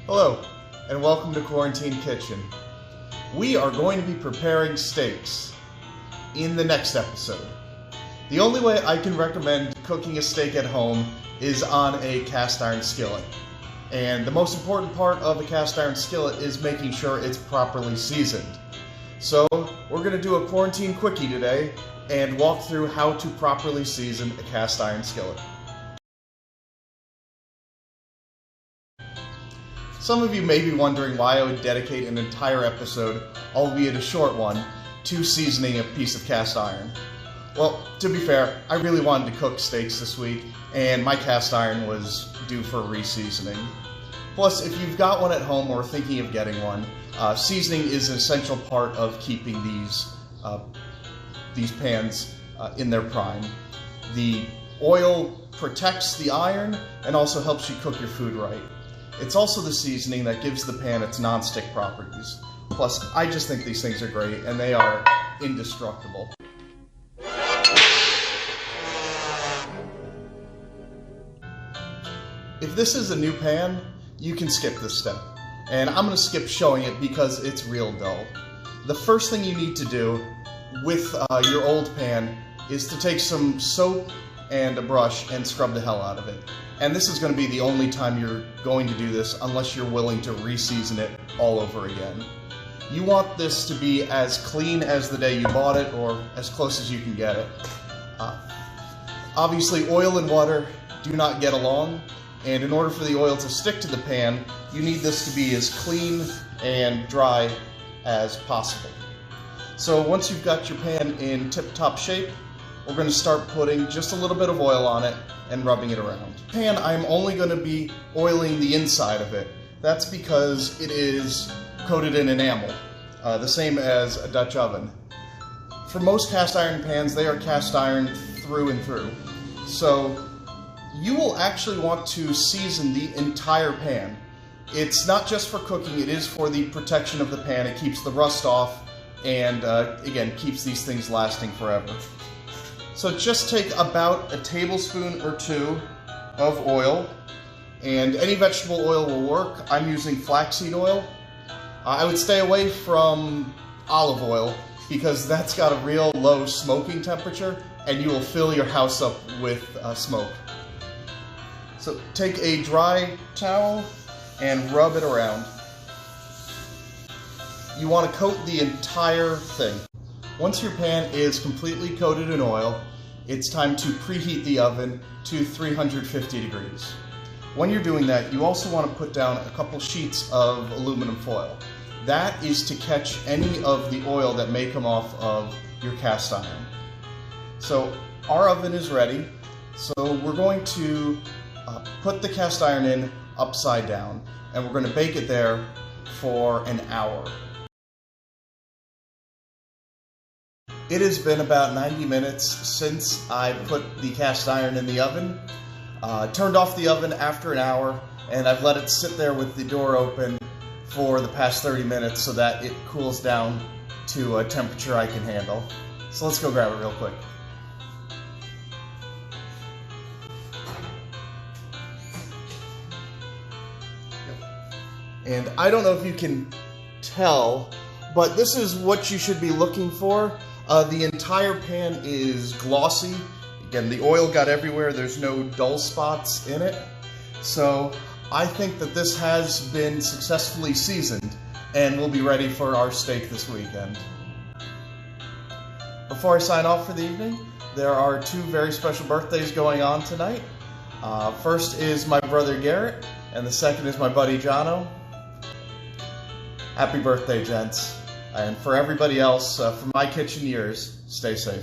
Hello, and welcome to Quarantine Kitchen. We are going to be preparing steaks in the next episode. The only way I can recommend cooking a steak at home is on a cast iron skillet. And the most important part of a cast iron skillet is making sure it's properly seasoned. So we're going to do a quarantine quickie today and walk through how to properly season a cast iron skillet. Some of you may be wondering why I would dedicate an entire episode, albeit a short one, to seasoning a piece of cast iron. Well, to be fair, I really wanted to cook steaks this week, and my cast iron was due for re-seasoning. Plus, if you've got one at home or thinking of getting one, seasoning is an essential part of keeping these pans in their prime. The oil protects the iron and also helps you cook your food right. It's also the seasoning that gives the pan its non-stick properties. Plus, I just think these things are great, and they are indestructible. If this is a new pan, you can skip this step. And I'm going to skip showing it because it's real dull. The first thing you need to do with your old pan is to take some soap and a brush and scrub the hell out of it. And this is going to be the only time you're going to do this unless you're willing to re-season it all over again. You want this to be as clean as the day you bought it, or as close as you can get it. Obviously, oil and water do not get along, and in order for the oil to stick to the pan, you need this to be as clean and dry as possible. So once you've got your pan in tip-top shape, we're going to start putting just a little bit of oil on it and rubbing it around. Pan, I'm only going to be oiling the inside of it. That's because it is coated in enamel, the same as a Dutch oven. For most cast iron pans, they are cast iron through and through. So you will actually want to season the entire pan. It's not just for cooking, it is for the protection of the pan. It keeps the rust off and, again, keeps these things lasting forever. So just take about a tablespoon or two of oil, and any vegetable oil will work. I'm using flaxseed oil. I would stay away from olive oil because that's got a real low smoking temperature and you will fill your house up with smoke. So take a dry towel and rub it around. You want to coat the entire thing. Once your pan is completely coated in oil, it's time to preheat the oven to 350 degrees. When you're doing that, you also want to put down a couple sheets of aluminum foil. That is to catch any of the oil that may come off of your cast iron. So our oven is ready, so we're going to put the cast iron in upside down, and we're going to bake it there for an hour. It has been about 90 minutes since I put the cast iron in the oven. Turned off the oven after an hour, and I've let it sit there with the door open for the past 30 minutes so that it cools down to a temperature I can handle. So let's go grab it real quick. And I don't know if you can tell, but this is what you should be looking for. The entire pan is glossy. Again, the oil got everywhere. There's no dull spots in it. So I think that this has been successfully seasoned and will be ready for our steak this weekend. Before I sign off for the evening, there are two very special birthdays going on tonight. First is my brother Garrett, and the second is my buddy Jono. Happy birthday, gents. And for everybody else, from my kitchen to yours, stay safe.